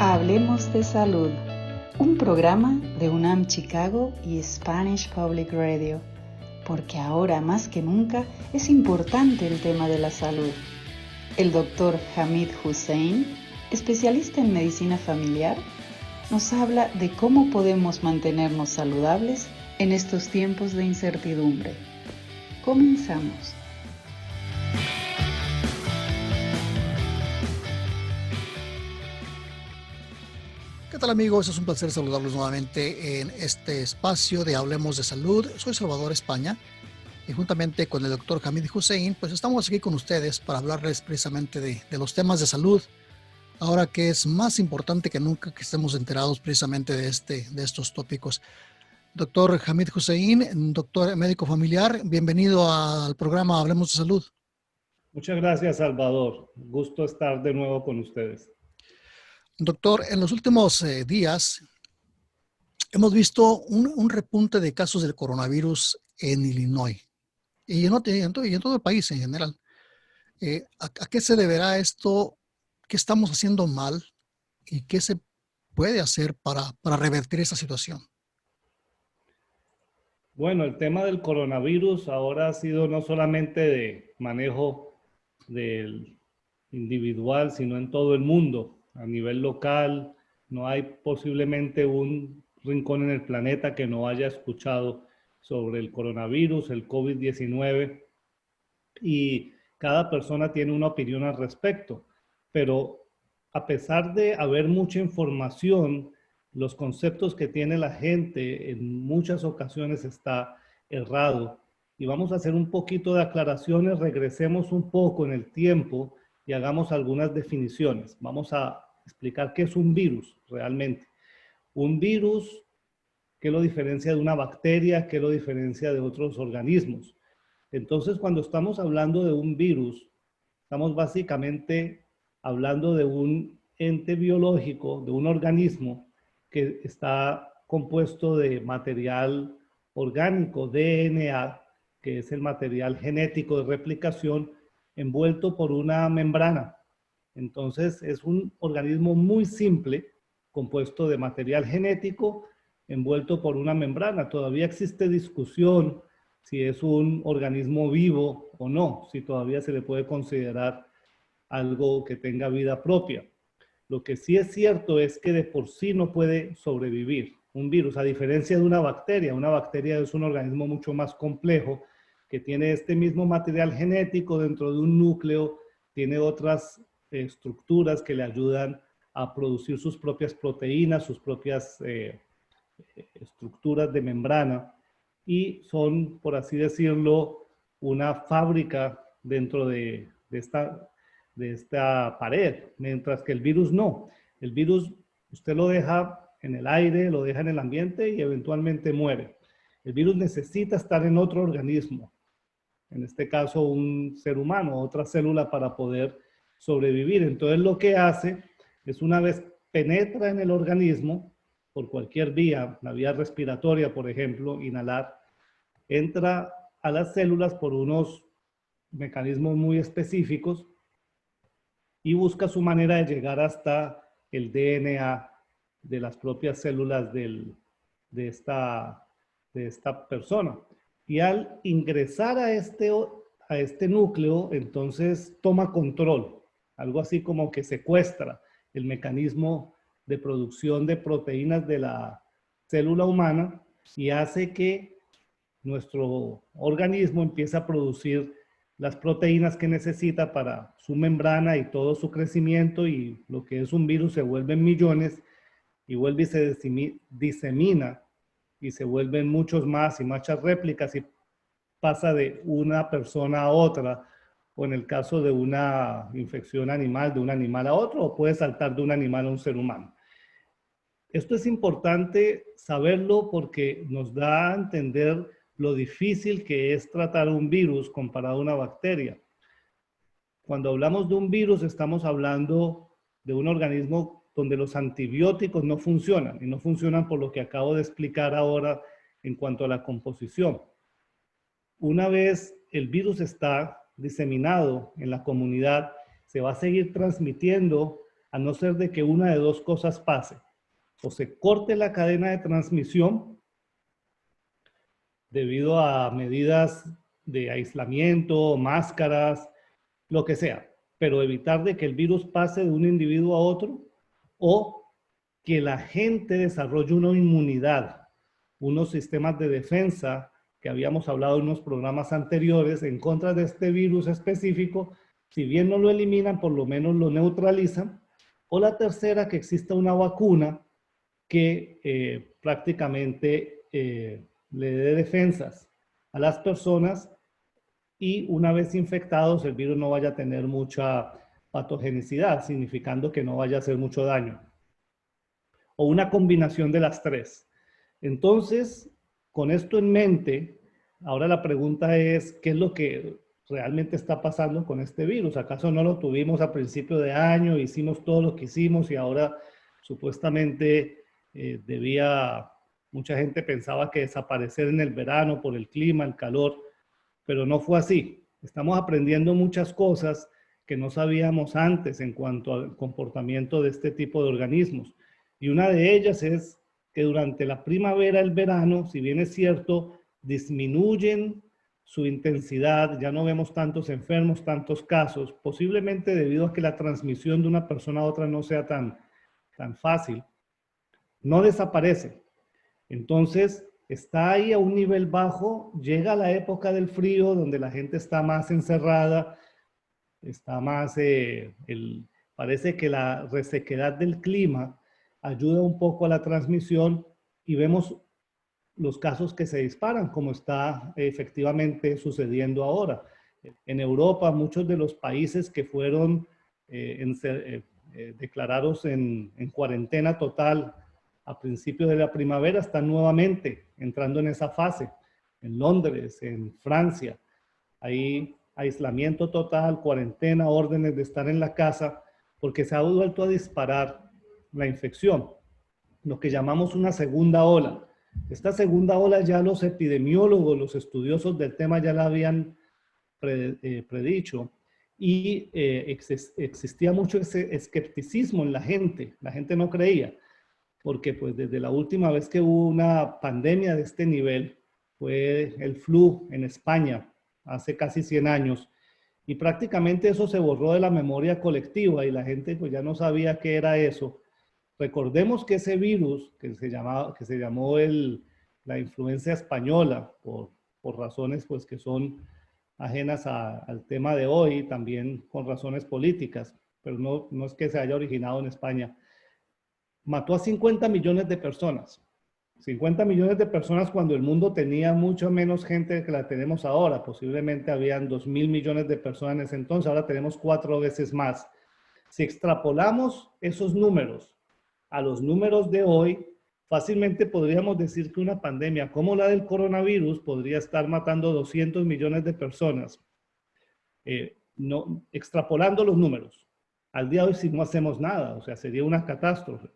Hablemos de Salud, un programa de UNAM Chicago y Spanish Public Radio, porque ahora más que nunca es importante el tema de la salud. El doctor Hamid Hussein, especialista en medicina familiar, nos habla de cómo podemos mantenernos saludables en estos tiempos de incertidumbre. Comenzamos. ¿Qué tal, amigos? Es un placer saludarlos nuevamente en este espacio de Hablemos de Salud. Soy Salvador España y juntamente con el doctor Hamid Hussein, pues estamos aquí con ustedes para hablarles precisamente de los temas de salud. Ahora que es más importante que nunca que estemos enterados precisamente de estos tópicos. Doctor Hamid Hussein, doctor médico familiar, bienvenido al programa Hablemos de Salud. Muchas gracias, Salvador. Gusto estar de nuevo con ustedes. Doctor, en los últimos días hemos visto un repunte de casos del coronavirus en Illinois y en todo el país en general. ¿A qué se deberá esto? ¿Qué estamos haciendo mal? ¿Y qué se puede hacer para revertir esa situación? Bueno, el tema del coronavirus ahora ha sido no solamente de manejo del individual, sino en todo el mundo, a nivel local. No hay posiblemente un rincón en el planeta que no haya escuchado sobre el coronavirus, el COVID-19, y cada persona tiene una opinión al respecto. Pero a pesar de haber mucha información, los conceptos que tiene la gente en muchas ocasiones está errado. Y vamos a hacer un poquito de aclaraciones, regresemos un poco en el tiempo y hagamos algunas definiciones. Vamos a explicar qué es un virus realmente. Un virus, ¿qué lo diferencia de una bacteria? ¿Qué lo diferencia de otros organismos? Entonces, cuando estamos hablando de un virus, estamos básicamente hablando de un ente biológico, de un organismo que está compuesto de material orgánico, DNA, que es el material genético de replicación, envuelto por una membrana. Entonces, es un organismo muy simple, compuesto de material genético, envuelto por una membrana. Todavía existe discusión si es un organismo vivo o no, si todavía se le puede considerar algo que tenga vida propia. Lo que sí es cierto es que de por sí no puede sobrevivir un virus, a diferencia de una bacteria. Una bacteria es un organismo mucho más complejo que tiene este mismo material genético dentro de un núcleo, tiene otras estructuras que le ayudan a producir sus propias proteínas, sus propias estructuras de membrana, y son, por así decirlo, una fábrica dentro de esta pared, mientras que el virus no. El virus usted lo deja en el aire, lo deja en el ambiente y eventualmente muere. El virus necesita estar en otro organismo, en este caso un ser humano, otra célula, para poder sobrevivir. Entonces lo que hace es, una vez penetra en el organismo, por cualquier vía, la vía respiratoria, por ejemplo, inhalar, entra a las células por unos mecanismos muy específicos y busca su manera de llegar hasta el DNA de las propias células de esta persona. Y al ingresar a este núcleo, entonces toma control, algo así como que secuestra el mecanismo de producción de proteínas de la célula humana y hace que nuestro organismo empiece a producir las proteínas que necesita para su membrana y todo su crecimiento, y lo que es un virus se vuelven millones y vuelve y se disemina y se vuelven muchos más y muchas réplicas y pasa de una persona a otra, o en el caso de una infección animal, de un animal a otro, o puede saltar de un animal a un ser humano. Esto es importante saberlo porque nos da a entender lo difícil que es tratar un virus comparado a una bacteria. Cuando hablamos de un virus, estamos hablando de un organismo donde los antibióticos no funcionan, y no funcionan por lo que acabo de explicar ahora en cuanto a la composición. Una vez el virus está diseminado en la comunidad, se va a seguir transmitiendo a no ser de que una de dos cosas pase. O se corte la cadena de transmisión debido a medidas de aislamiento, máscaras, lo que sea, pero evitar de que el virus pase de un individuo a otro, o que la gente desarrolle una inmunidad, unos sistemas de defensa que habíamos hablado en unos programas anteriores en contra de este virus específico. Si bien no lo eliminan, por lo menos lo neutralizan. O la tercera, que exista una vacuna que prácticamente le dé defensas a las personas, y una vez infectados el virus no vaya a tener mucha patogenicidad, significando que no vaya a hacer mucho daño. O una combinación de las tres. Entonces, con esto en mente, ahora la pregunta es, ¿qué es lo que realmente está pasando con este virus? ¿Acaso no lo tuvimos a principio de año, hicimos todo lo que hicimos y ahora supuestamente mucha gente pensaba que desaparecer en el verano por el clima, el calor, pero no fue así. Estamos aprendiendo muchas cosas que no sabíamos antes en cuanto al comportamiento de este tipo de organismos. Y una de ellas es que durante la primavera, el verano, si bien es cierto, disminuyen su intensidad, ya no vemos tantos enfermos, tantos casos, posiblemente debido a que la transmisión de una persona a otra no sea tan fácil, no desaparece. Entonces, está ahí a un nivel bajo, llega la época del frío, donde la gente está más encerrada, está más, parece que la resequedad del clima ayuda un poco a la transmisión y vemos los casos que se disparan, como está efectivamente sucediendo ahora. En Europa, muchos de los países que fueron declarados en cuarentena total a principios de la primavera están nuevamente entrando en esa fase. En Londres, en Francia, hay aislamiento total, cuarentena, órdenes de estar en la casa, porque se ha vuelto a disparar la infección, lo que llamamos una segunda ola. Esta segunda ola ya los epidemiólogos, los estudiosos del tema ya la habían predicho, y existía mucho ese escepticismo en la gente no creía, porque pues desde la última vez que hubo una pandemia de este nivel fue el flu en España hace casi 100 años, y prácticamente eso se borró de la memoria colectiva y la gente pues ya no sabía qué era eso. Recordemos que ese virus que se llamó la influenza española por razones pues que son ajenas al tema de hoy, también con razones políticas, pero no es que se haya originado en España. Mató a 50 millones de personas. 50 millones de personas cuando el mundo tenía mucho menos gente que la tenemos ahora. Posiblemente habían 2.000 millones de personas en ese entonces, ahora tenemos 4 veces más. Si extrapolamos esos números a los números de hoy, fácilmente podríamos decir que una pandemia como la del coronavirus podría estar matando 200 millones de personas. Extrapolando los números. Al día de hoy si no hacemos nada, o sea, sería una catástrofe.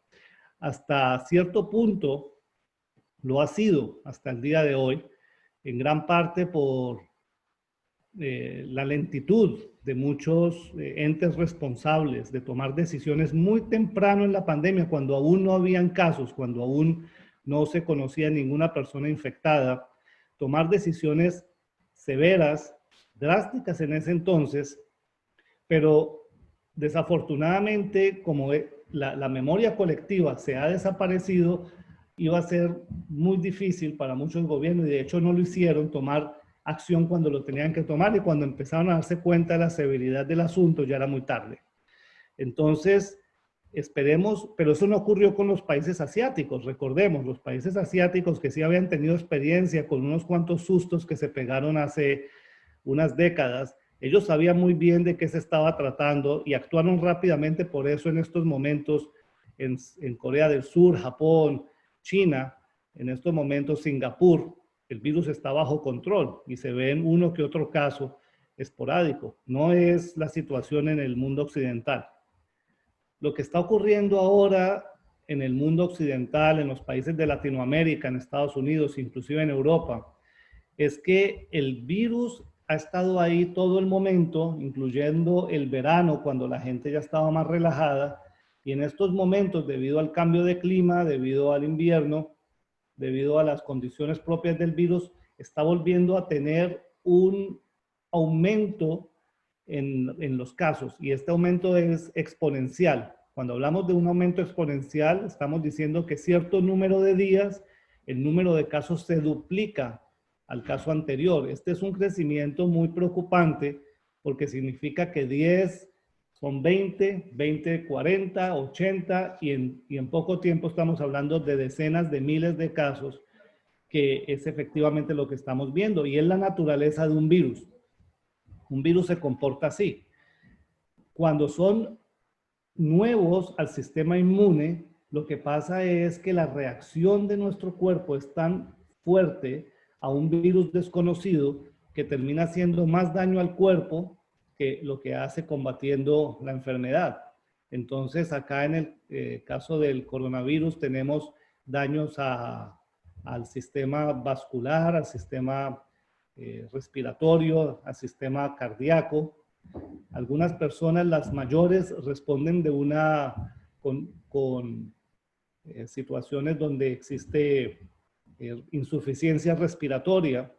Hasta cierto punto lo ha sido hasta el día de hoy, en gran parte por la lentitud de muchos entes responsables de tomar decisiones muy temprano en la pandemia, cuando aún no habían casos, cuando aún no se conocía ninguna persona infectada, tomar decisiones severas, drásticas en ese entonces, pero desafortunadamente como la memoria colectiva se ha desaparecido, iba a ser muy difícil para muchos gobiernos, y de hecho no lo hicieron, tomar acción cuando lo tenían que tomar, y cuando empezaron a darse cuenta de la severidad del asunto ya era muy tarde. Entonces, esperemos, pero eso no ocurrió con los países asiáticos. Recordemos, los países asiáticos que sí habían tenido experiencia con unos cuantos sustos que se pegaron hace unas décadas, ellos sabían muy bien de qué se estaba tratando y actuaron rápidamente. Por eso en estos momentos en Corea del Sur, Japón, China, en estos momentos Singapur, el virus está bajo control y se ven uno que otro caso esporádico. No es la situación en el mundo occidental. Lo que está ocurriendo ahora en el mundo occidental, en los países de Latinoamérica, en Estados Unidos, inclusive en Europa, es que el virus ha estado ahí todo el momento, incluyendo el verano, cuando la gente ya estaba más relajada, Y en estos momentos, debido al cambio de clima, debido al invierno, debido a las condiciones propias del virus, está volviendo a tener un aumento en los casos, y este aumento es exponencial. Cuando hablamos de un aumento exponencial, estamos diciendo que cierto número de días, el número de casos se duplica al caso anterior. Este es un crecimiento muy preocupante porque significa que 10 son 20, 20, 40, 80 y en poco tiempo estamos hablando de decenas de miles de casos, que es efectivamente lo que estamos viendo, y es la naturaleza de un virus. Un virus se comporta así. Cuando son nuevos al sistema inmune, lo que pasa es que la reacción de nuestro cuerpo es tan fuerte a un virus desconocido que termina haciendo más daño al cuerpo que lo que hace combatiendo la enfermedad. Entonces, acá en el caso del coronavirus tenemos daños al sistema vascular, al sistema respiratorio, al sistema cardíaco. Algunas personas, las mayores, responden con situaciones donde existe insuficiencia respiratoria.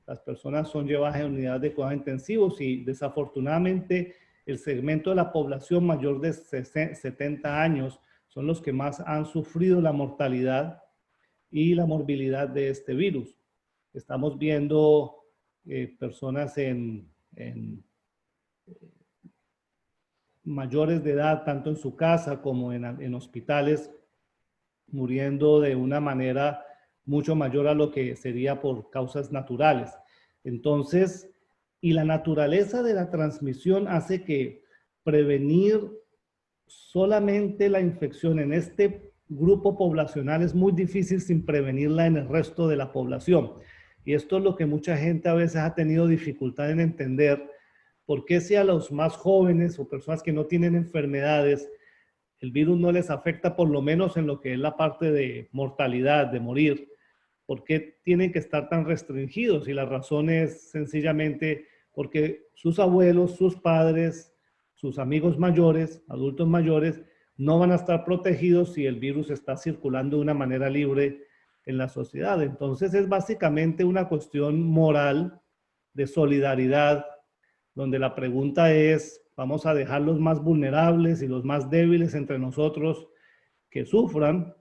Las personas son llevadas en unidades de cuidados intensivos y desafortunadamente el segmento de la población mayor de 70 años son los que más han sufrido la mortalidad y la morbilidad de este virus. Estamos viendo personas en mayores de edad, tanto en su casa como en hospitales, muriendo de una manera mucho mayor a lo que sería por causas naturales. Entonces, y la naturaleza de la transmisión hace que prevenir solamente la infección en este grupo poblacional es muy difícil sin prevenirla en el resto de la población. Y esto es lo que mucha gente a veces ha tenido dificultad en entender. ¿Por qué si a los más jóvenes o personas que no tienen enfermedades, el virus no les afecta por lo menos en lo que es la parte de mortalidad, de morir? ¿Por qué tienen que estar tan restringidos? Y la razón es sencillamente porque sus abuelos, sus padres, sus amigos mayores, adultos mayores, no van a estar protegidos si el virus está circulando de una manera libre en la sociedad. Entonces es básicamente una cuestión moral de solidaridad, donde la pregunta es, ¿vamos a dejar los más vulnerables y los más débiles entre nosotros que sufran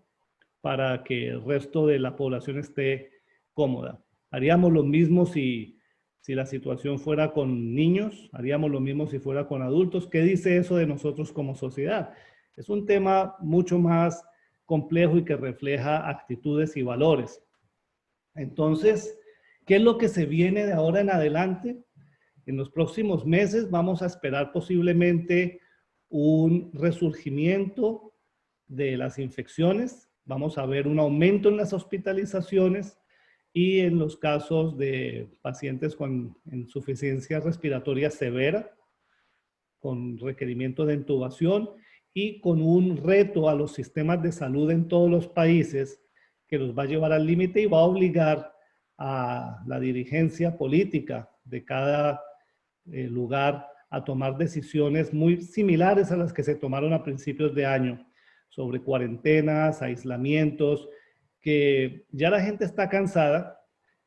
para que el resto de la población esté cómoda? ¿Haríamos lo mismo si la situación fuera con niños? ¿Haríamos lo mismo si fuera con adultos? ¿Qué dice eso de nosotros como sociedad? Es un tema mucho más complejo y que refleja actitudes y valores. Entonces, ¿qué es lo que se viene de ahora en adelante? En los próximos meses vamos a esperar posiblemente un resurgimiento de las infecciones. Vamos a ver un aumento en las hospitalizaciones y en los casos de pacientes con insuficiencia respiratoria severa, con requerimiento de intubación y con un reto a los sistemas de salud en todos los países que los va a llevar al límite y va a obligar a la dirigencia política de cada lugar a tomar decisiones muy similares a las que se tomaron a principios de año sobre cuarentenas, aislamientos, que ya la gente está cansada,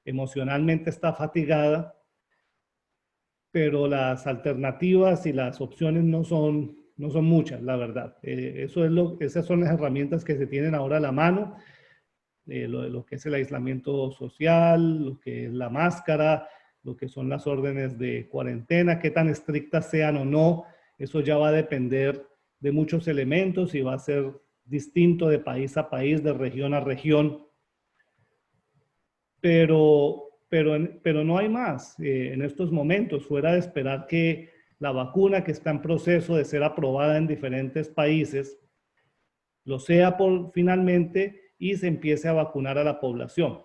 emocionalmente está fatigada, pero las alternativas y las opciones no son muchas, la verdad. Esas son las herramientas que se tienen ahora a la mano, lo que es el aislamiento social, lo que es la máscara, lo que son las órdenes de cuarentena, qué tan estrictas sean o no, eso ya va a depender de muchos elementos y va a ser distinto de país a país, de región a región. Pero no hay más en estos momentos, fuera de esperar que la vacuna que está en proceso de ser aprobada en diferentes países lo sea finalmente y se empiece a vacunar a la población.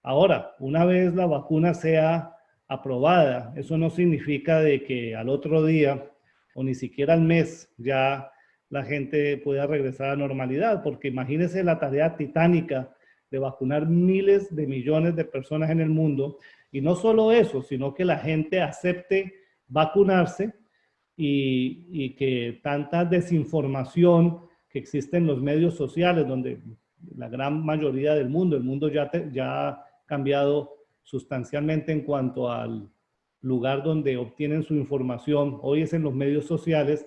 Ahora, una vez la vacuna sea aprobada, eso no significa de que al otro día o ni siquiera al mes ya la gente pueda regresar a normalidad, porque imagínense la tarea titánica de vacunar miles de millones de personas en el mundo, y no solo eso, sino que la gente acepte vacunarse y que tanta desinformación que existe en los medios sociales, donde la gran mayoría del mundo, el mundo ya ha cambiado sustancialmente en cuanto al lugar donde obtienen su información. Hoy es en los medios sociales.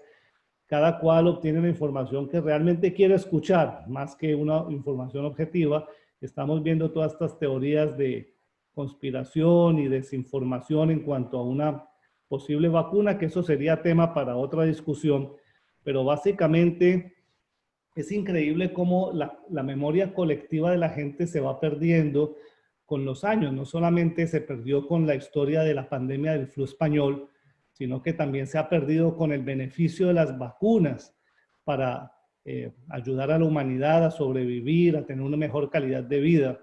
Cada cual obtiene la información que realmente quiere escuchar, más que una información objetiva. Estamos viendo todas estas teorías de conspiración y desinformación en cuanto a una posible vacuna, que eso sería tema para otra discusión, pero básicamente es increíble cómo la memoria colectiva de la gente se va perdiendo con los años. No solamente se perdió con la historia de la pandemia del flu español, sino que también se ha perdido con el beneficio de las vacunas para ayudar a la humanidad a sobrevivir, a tener una mejor calidad de vida.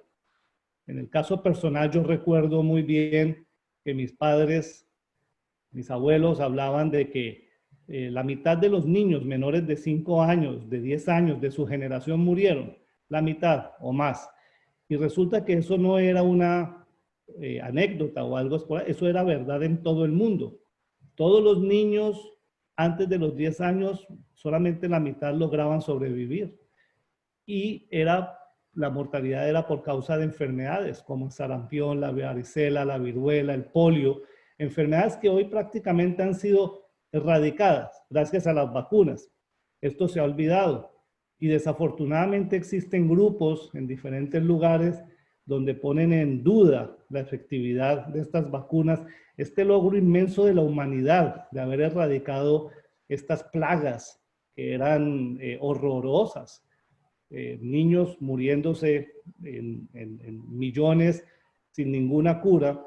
En el caso personal, yo recuerdo muy bien que mis padres, mis abuelos hablaban de que la mitad de los niños menores de 5 años, de 10 años de su generación murieron, la mitad o más. Y resulta que eso no era una anécdota o algo escolar, eso era verdad en todo el mundo. Todos los niños antes de los 10 años, solamente la mitad lograban sobrevivir. Y la mortalidad era por causa de enfermedades como el sarampión, la varicela, la viruela, el polio, enfermedades que hoy prácticamente han sido erradicadas gracias a las vacunas. Esto se ha olvidado y desafortunadamente existen grupos en diferentes lugares donde ponen en duda la efectividad de estas vacunas, este logro inmenso de la humanidad de haber erradicado estas plagas que eran horrorosas. Niños muriéndose en millones sin ninguna cura.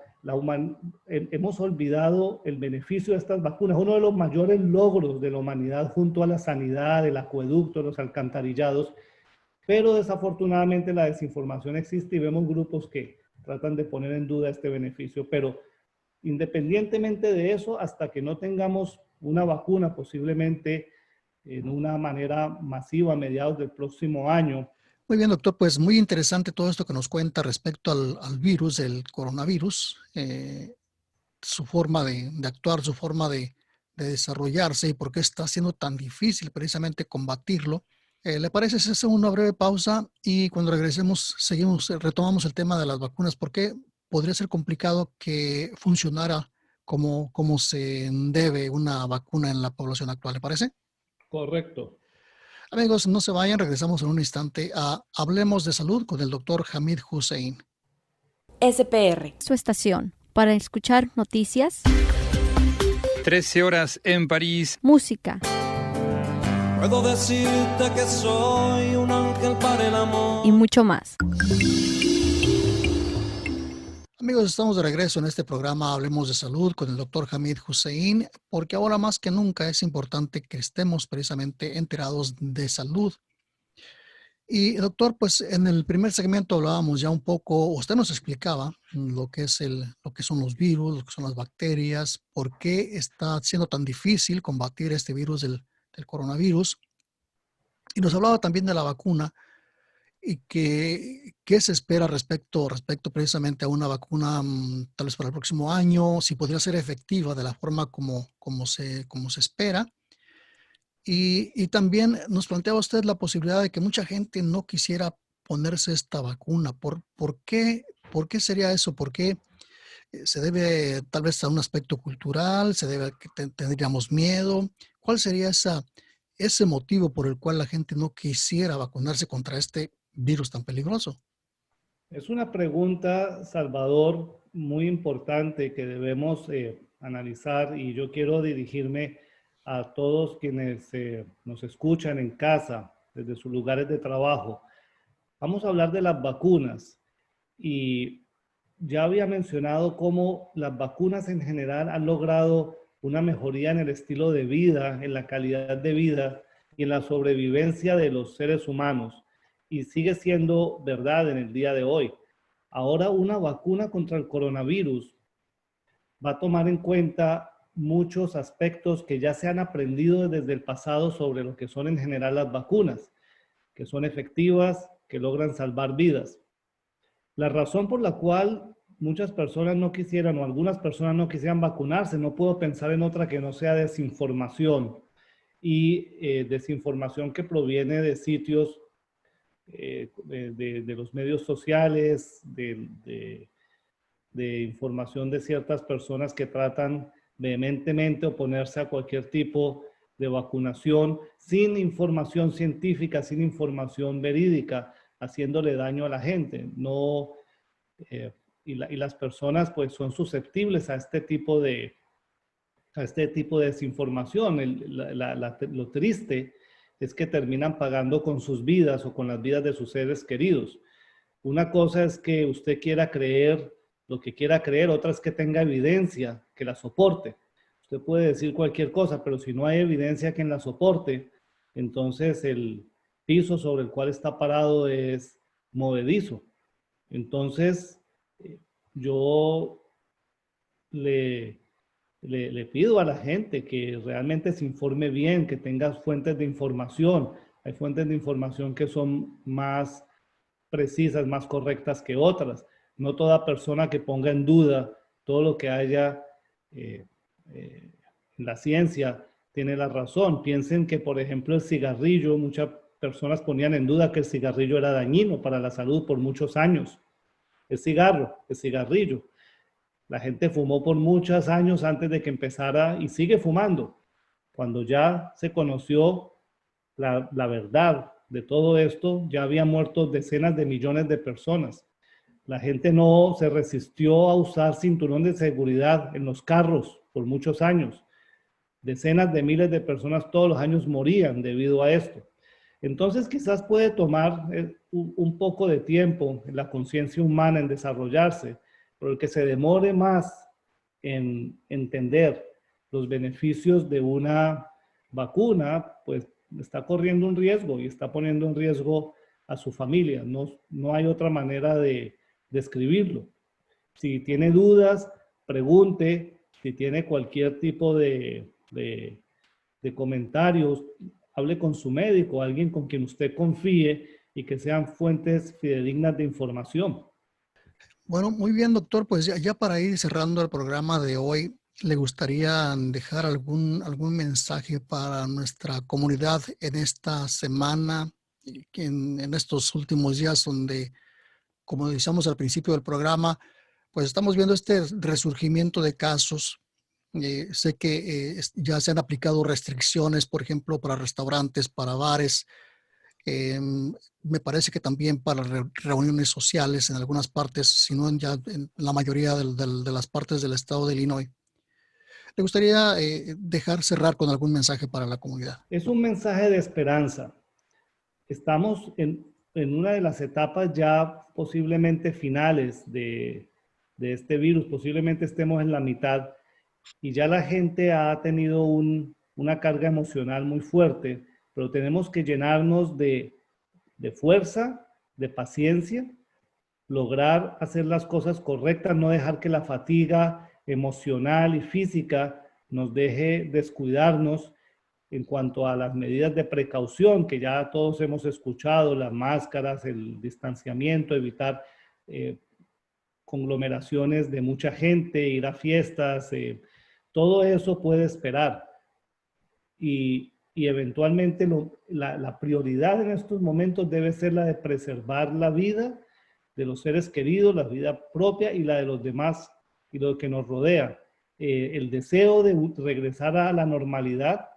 Hemos olvidado el beneficio de estas vacunas. Uno de los mayores logros de la humanidad junto a la sanidad, el acueducto, los alcantarillados, pero desafortunadamente la desinformación existe y vemos grupos que tratan de poner en duda este beneficio. Pero independientemente de eso, hasta que no tengamos una vacuna, posiblemente en una manera masiva a mediados del próximo año. Muy bien, doctor, pues muy interesante todo esto que nos cuenta respecto al virus, del coronavirus, su forma de actuar, su forma de desarrollarse y por qué está siendo tan difícil precisamente combatirlo. ¿Le parece si hacemos una breve pausa y cuando regresemos retomamos el tema de las vacunas? ¿Por qué podría ser complicado que funcionara como se debe una vacuna en la población actual? ¿Le parece? Correcto. Amigos, no se vayan, regresamos en un instante a Hablemos de Salud con el doctor Hamid Hussein. SPR, su estación, para escuchar noticias, 13 horas en París, música, puedo decirte que soy un ángel para el amor y mucho más. Amigos, estamos de regreso en este programa Hablemos de Salud con el doctor Hamid Hussein, porque ahora más que nunca es importante que estemos precisamente enterados de salud. Y doctor, pues en el primer segmento hablábamos ya un poco, usted nos explicaba lo que son los virus, lo que son las bacterias, por qué está siendo tan difícil combatir este virus del coronavirus. Y nos hablaba también de la vacuna. ¿Y qué se espera respecto precisamente a una vacuna tal vez para el próximo año? Si podría ser efectiva de la forma como se espera. Y también nos planteaba usted la posibilidad de que mucha gente no quisiera ponerse esta vacuna. ¿Por qué sería eso? ¿Por qué se debe tal vez a un aspecto cultural? ¿Se debe a que tendríamos miedo? ¿Cuál sería ese motivo por el cual la gente no quisiera vacunarse contra este virus tan peligroso? Es una pregunta, Salvador, muy importante que debemos analizar, y yo quiero dirigirme a todos quienes nos escuchan en casa, desde sus lugares de trabajo. Vamos a hablar de las vacunas, y ya había mencionado cómo las vacunas en general han logrado una mejoría en el estilo de vida, en la calidad de vida y en la sobrevivencia de los seres humanos. Y sigue siendo verdad en el día de hoy. Ahora una vacuna contra el coronavirus va a tomar en cuenta muchos aspectos que ya se han aprendido desde el pasado sobre lo que son en general las vacunas, que son efectivas, que logran salvar vidas. La razón por la cual muchas personas no quisieran o algunas personas no quisieran vacunarse, no puedo pensar en otra que no sea desinformación. y desinformación que proviene de sitios de los medios sociales, de información de ciertas personas que tratan vehementemente oponerse a cualquier tipo de vacunación sin información científica, sin información verídica, haciéndole daño a la gente. No, y las personas pues son susceptibles a este tipo de desinformación. Lo triste es que terminan pagando con sus vidas o con las vidas de sus seres queridos. Una cosa es que usted quiera creer lo que quiera creer, otra es que tenga evidencia que la soporte. Usted puede decir cualquier cosa, pero si no hay evidencia que la soporte, entonces el piso sobre el cual está parado es movedizo. Entonces, yo le pido a la gente que realmente se informe bien, que tenga fuentes de información. Hay fuentes de información que son más precisas, más correctas que otras. No toda persona que ponga en duda todo lo que haya en la ciencia tiene la razón. Piensen que, por ejemplo, el cigarrillo, muchas personas ponían en duda que el cigarrillo era dañino para la salud por muchos años. El cigarrillo. La gente fumó por muchos años antes de que empezara y sigue fumando. Cuando ya se conoció la verdad de todo esto, ya había muerto decenas de millones de personas. La gente no se resistió a usar cinturón de seguridad en los carros por muchos años. Decenas de miles de personas todos los años morían debido a esto. Entonces quizás puede tomar un poco de tiempo en la conciencia humana en desarrollarse, pero el que se demore más en entender los beneficios de una vacuna, pues está corriendo un riesgo y está poniendo en riesgo a su familia. No hay otra manera de describirlo. Si tiene dudas, pregunte. Si tiene cualquier tipo de comentarios, hable con su médico, alguien con quien usted confíe y que sean fuentes fidedignas de información. Bueno, muy bien, doctor. Pues ya para ir cerrando el programa de hoy, ¿le gustaría dejar algún mensaje para nuestra comunidad en esta semana, en estos últimos días donde, como decíamos al principio del programa, pues estamos viendo este resurgimiento de casos? Sé que ya se han aplicado restricciones, por ejemplo, para restaurantes, para bares. Me parece que también para reuniones sociales en algunas partes, si no ya en la mayoría de las partes del estado de Illinois. ¿Le gustaría cerrar con algún mensaje para la comunidad? Es un mensaje de esperanza. Estamos en una de las etapas ya posiblemente finales de este virus. Posiblemente estemos en la mitad y ya la gente ha tenido una carga emocional muy fuerte, pero tenemos que llenarnos de fuerza, de paciencia, lograr hacer las cosas correctas, no dejar que la fatiga emocional y física nos deje descuidarnos en cuanto a las medidas de precaución que ya todos hemos escuchado, las máscaras, el distanciamiento, evitar conglomeraciones de mucha gente, ir a fiestas, todo eso puede esperar. Y eventualmente la prioridad en estos momentos debe ser la de preservar la vida de los seres queridos, la vida propia y la de los demás y lo que nos rodea. El deseo de regresar a la normalidad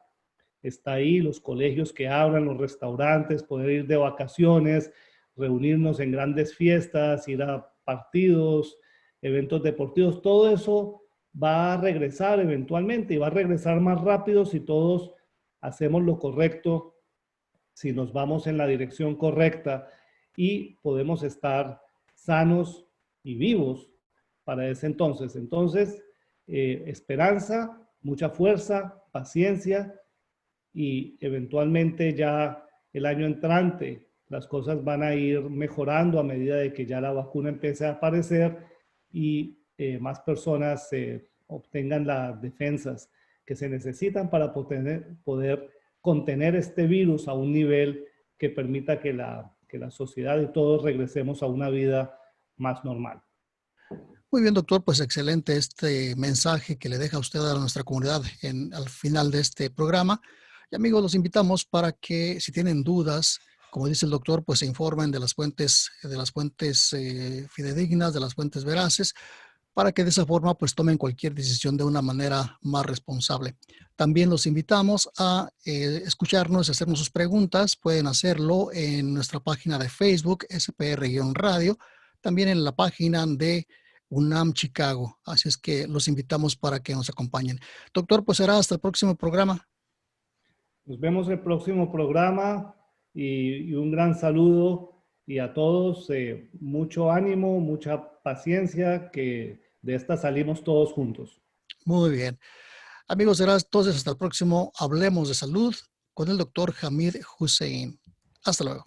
está ahí, los colegios que abran, los restaurantes, poder ir de vacaciones, reunirnos en grandes fiestas, ir a partidos, eventos deportivos, todo eso va a regresar eventualmente y va a regresar más rápido si todos hacemos lo correcto, si nos vamos en la dirección correcta y podemos estar sanos y vivos para ese entonces. Entonces, esperanza, mucha fuerza, paciencia y eventualmente ya el año entrante las cosas van a ir mejorando a medida de que ya la vacuna empiece a aparecer y más personas obtengan las defensas que se necesitan para poder contener este virus a un nivel que permita que la sociedad y todos regresemos a una vida más normal. Muy bien, doctor, pues excelente este mensaje que le deja usted a nuestra comunidad al final de este programa. Y amigos, los invitamos para que si tienen dudas, como dice el doctor, pues se informen de las fuentes fidedignas, de las fuentes veraces, para que de esa forma pues tomen cualquier decisión de una manera más responsable. También los invitamos a escucharnos y hacernos sus preguntas. Pueden hacerlo en nuestra página de Facebook, SPR-Radio, también en la página de UNAM Chicago. Así es que los invitamos para que nos acompañen. Doctor, pues será hasta el próximo programa. Nos vemos el próximo programa y un gran saludo y a todos mucho ánimo, mucha paciencia, que de esta salimos todos juntos. Muy bien. Amigos, será entonces hasta el próximo Hablemos de Salud con el doctor Hamid Hussein. Hasta luego.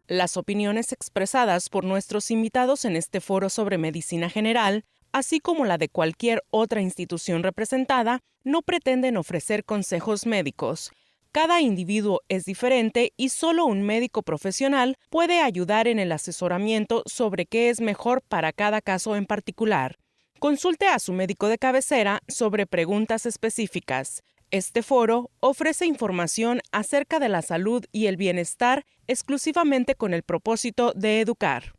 Las opiniones expresadas por nuestros invitados en este foro sobre medicina general, así como la de cualquier otra institución representada, no pretenden ofrecer consejos médicos. Cada individuo es diferente y solo un médico profesional puede ayudar en el asesoramiento sobre qué es mejor para cada caso en particular. Consulte a su médico de cabecera sobre preguntas específicas. Este foro ofrece información acerca de la salud y el bienestar exclusivamente con el propósito de educar.